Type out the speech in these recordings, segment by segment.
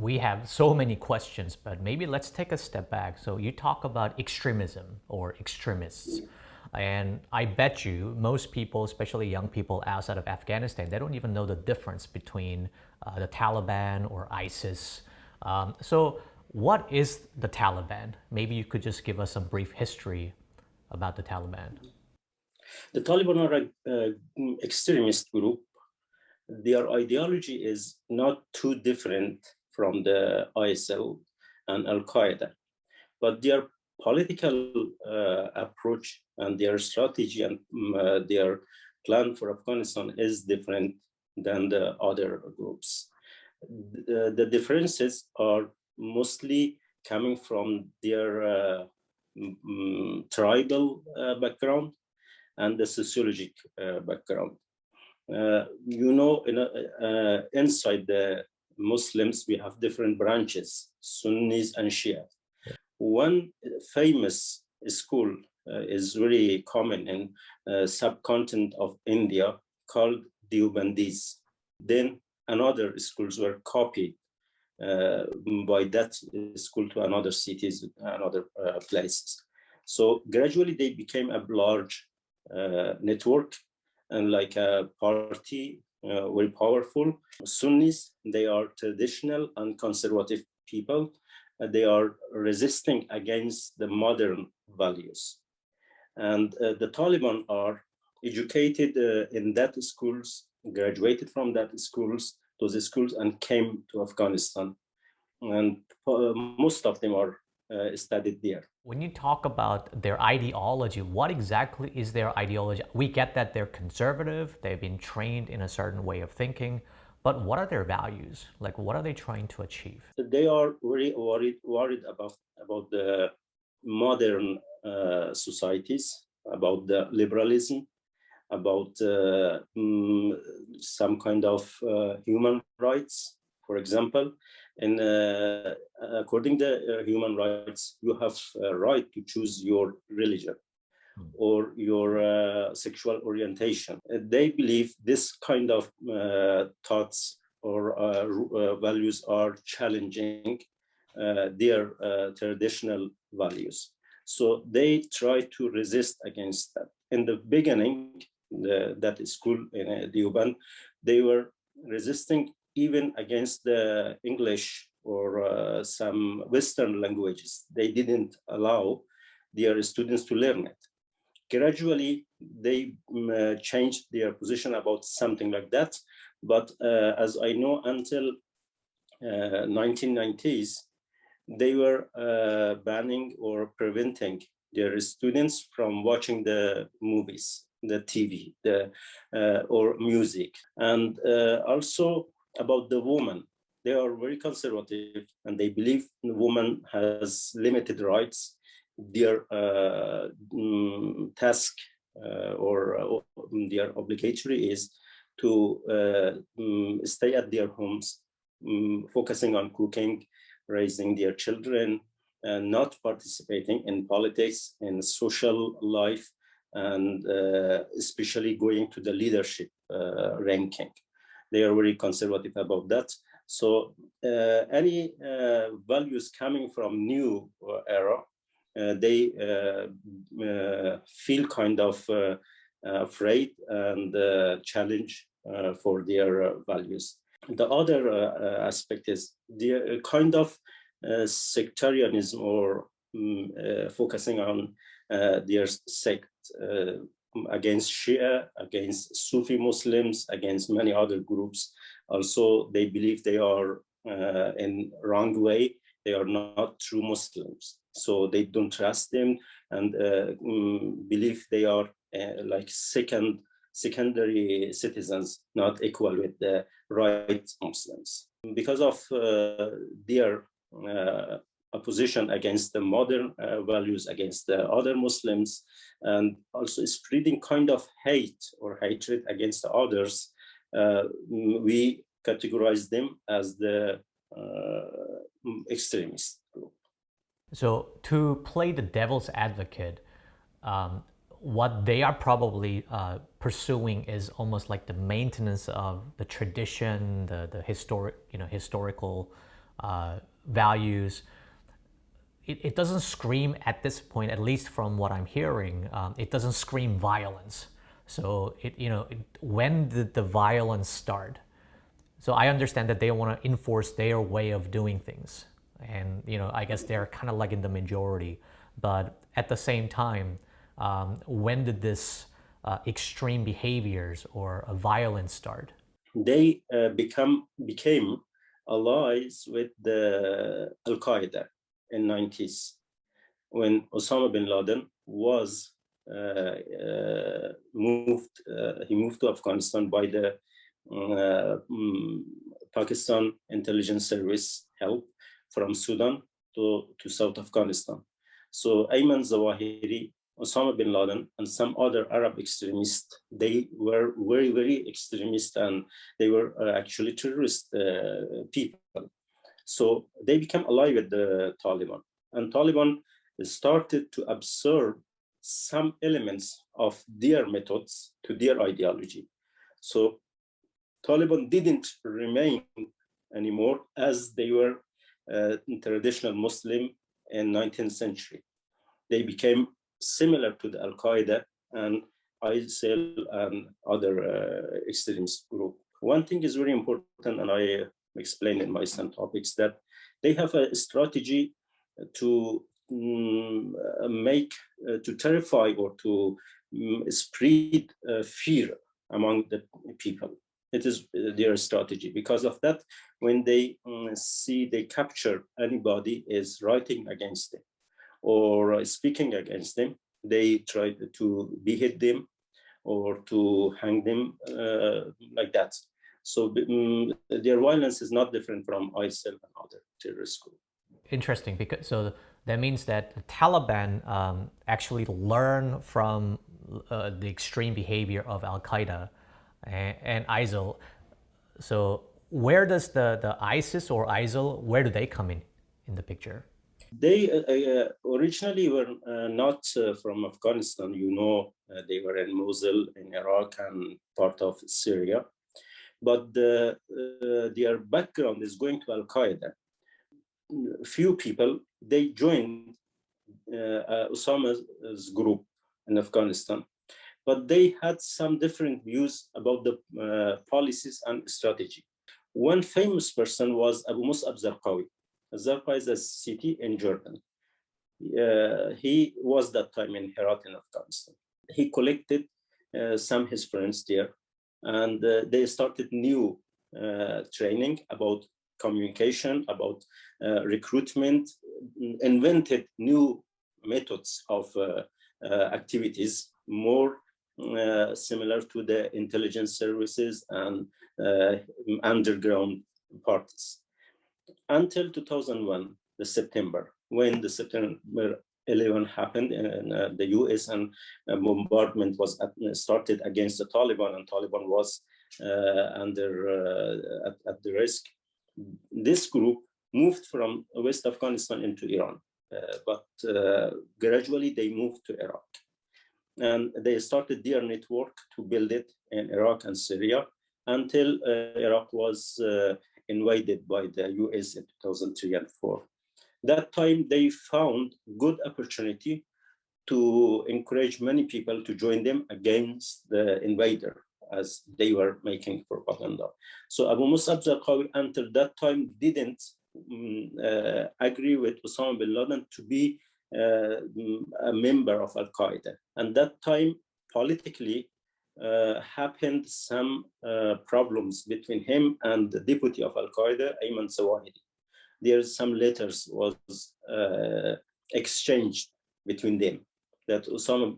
we have so many questions, but maybe let's take a step back. So you talk about extremism or extremists. And I bet you most people, especially young people outside of Afghanistan, they don't even know the difference between the Taliban or ISIS. So what is the Taliban? Maybe you could just give us some brief history about the Taliban. The Taliban are an extremist group. Their ideology is not too different from the ISIL and Al-Qaeda, but their political approach and their strategy and their plan for Afghanistan is different than the other groups. The differences are mostly coming from their tribal background and the sociologic background. Inside the Muslims, we have different branches, Sunnis and Shia. One famous school is very common in subcontinent of India called Deobandis. Then another schools were copied by that school to another cities and other places. So gradually they became a large network and like a party, very powerful. Sunnis, they are traditional and conservative people. They are resisting against the modern values. And the Taliban are educated in that schools, graduated from that schools, those schools, and came to Afghanistan. And most of them are studied there. When you talk about their ideology, what exactly is their ideology? We get that they're conservative, they've been trained in a certain way of thinking, but what are their values? Like, what are they trying to achieve? They are very worried about the modern societies, about the liberalism, about some kind of human rights, for example. And according to human rights, you have a right to choose your religion or your sexual orientation. They believe this kind of thoughts or values are challenging their traditional values. So they try to resist against that. In the beginning, that school in Deoband, they were resisting even against the English or some Western languages. They didn't allow their students to learn it. Gradually, they changed their position about something like that. But as I know, until 1990s, they were banning or preventing their students from watching the movies, the TV, or music. And also about the woman, they are very conservative and they believe the woman has limited rights. Their task or their obligatory is to stay at their homes, focusing on cooking, raising their children, and not participating in politics, in social life, and especially going to the leadership ranking. They are very conservative about that. So any values coming from new era, they feel kind of afraid and challenge for their values. The other aspect is the kind of sectarianism or focusing on their sect against Shia, against Sufi Muslims, against many other groups. Also, they believe they are in wrong way. They are not true Muslims. So they don't trust them and believe they are like secondary citizens, not equal with the right Muslims. Because of their opposition against the modern values, against the other Muslims, and also spreading kind of hate or hatred against others, we categorize them as the extremist group. So to play the devil's advocate, what they are probably pursuing is almost like the maintenance of the tradition, the historical values. It doesn't scream at this point, at least from what I'm hearing, it doesn't scream violence. So when did the violence start? So I understand that they want to enforce their way of doing things, and I guess they're kind of like in the majority. But at the same time, when did this extreme behaviors or violence start? They became allies with the Al-Qaeda in 90s when Osama bin Laden was he moved to Afghanistan by the Pakistan intelligence service help from Sudan to South Afghanistan. So Ayman Zawahiri, Osama bin Laden, and some other Arab extremists, they were very, very extremist, and they were actually terrorist people. So they became allied with the Taliban, and Taliban started to absorb some elements of their methods to their ideology. So Taliban didn't remain anymore as they were traditional Muslim in 19th century. They became similar to the Al-Qaeda and ISIL and other extremist group. One thing is very important, and I explained in my some topics, that they have a strategy to to terrify or to spread fear among the people. It is their strategy. Because of that, when they see they capture anybody is writing against them or speaking against them, they try to behead them or to hang them like that. So their violence is not different from ISIL and other terrorist groups. Interesting, because so that means that the Taliban actually learn from the extreme behavior of Al-Qaeda and ISIL. So where does the ISIS or ISIL, where do they come in the picture? They originally were not from Afghanistan. They were in Mosul, in Iraq, and part of Syria. But their background is going to Al-Qaeda. Few people, they joined Osama's group in Afghanistan, but they had some different views about the policies and strategy. One famous person was Abu Mus'ab Zarqawi. Zarqa is a city in Jordan. He was that time in Herat in Afghanistan. He collected some his friends there, and they started new training about communication, about recruitment, invented new methods of activities, more similar to the intelligence services and underground parties. Until 2001, the September, when the September 11 happened and the US and bombardment was started against the Taliban, and Taliban was at the risk. This group moved from West Afghanistan into Iran, but gradually they moved to Iraq. And they started their network to build it in Iraq and Syria until Iraq was invaded by the US in 2003 and 4. That time they found good opportunity to encourage many people to join them against the invader, as they were making propaganda. So Abu Mus'ab Zarqawi until that time didn't agree with Osama bin Laden to be a member of Al-Qaeda. And that time, politically, happened some problems between him and the deputy of Al-Qaeda, Ayman Zawahiri. There's some letters was exchanged between them, that Osama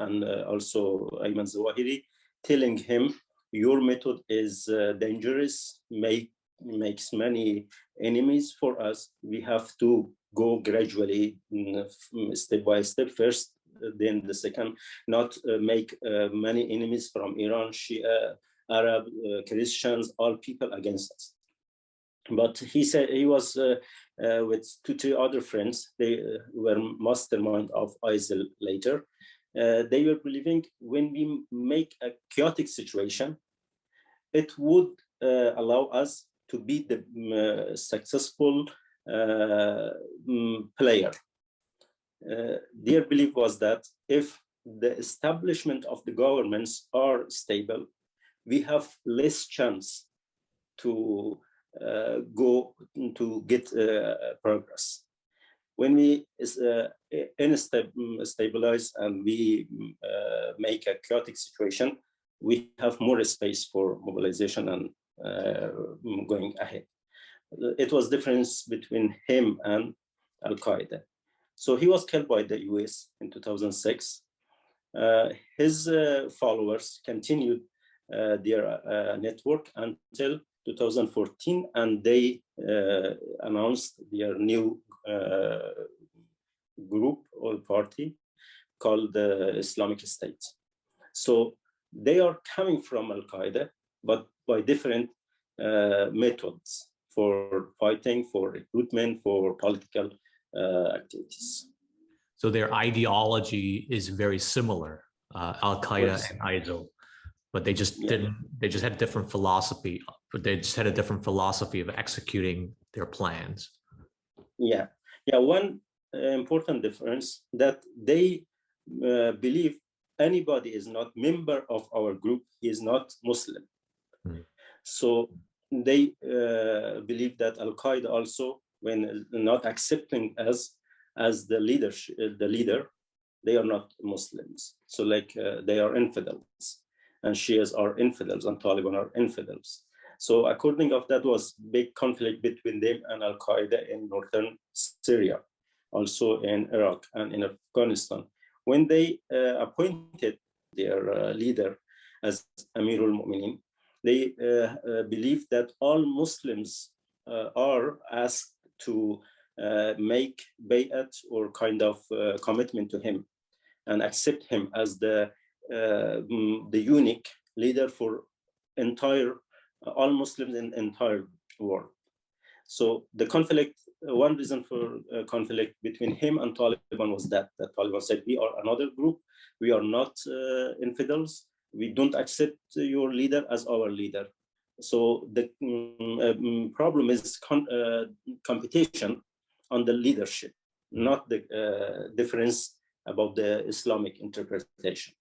and also Ayman Zawahiri telling him, your method is dangerous, makes many enemies for us. We have to go gradually, step by step. First, then the second, not make many enemies from Iran, Shia, Arab, Christians, all people against us. But he said he was with 2-3 other friends. They were mastermind of ISIL later. They were believing when we make a chaotic situation, it would allow us to be the successful player. Their belief was that if the establishment of the governments are stable, we have less chance to go to get progress. When we stabilize and we make a chaotic situation, we have more space for mobilization and going ahead. It was difference between him and Al-Qaeda. So he was killed by the US in 2006. His followers continued their network until 2014, and they announced their new group or party called the Islamic State. So they are coming from Al-Qaeda, but by different methods for fighting, for recruitment, for political activities. So their ideology is very similar, Al-Qaeda and ISIL, but they just didn't. They just had a different philosophy. But they just had a different philosophy of executing their plans. Yeah. One important difference that they believe anybody is not member of our group is not Muslim. So they believe that Al-Qaeda also, when not accepting us as the leader, they are not Muslims. So like they are infidels, and Shias are infidels, and Taliban are infidels. So according of that was big conflict between them and Al-Qaeda in northern Syria, also in Iraq and in Afghanistan. When they appointed their leader as Amir al-Mu'minin, they believe that all Muslims are asked to make bay'at or kind of commitment to him and accept him as the unique leader for entire all Muslims in entire world. So the conflict, one reason for conflict between him and Taliban was that Taliban said, we are another group, we are not infidels, we don't accept your leader as our leader. So the problem is competition on the leadership, not the difference about the Islamic interpretation.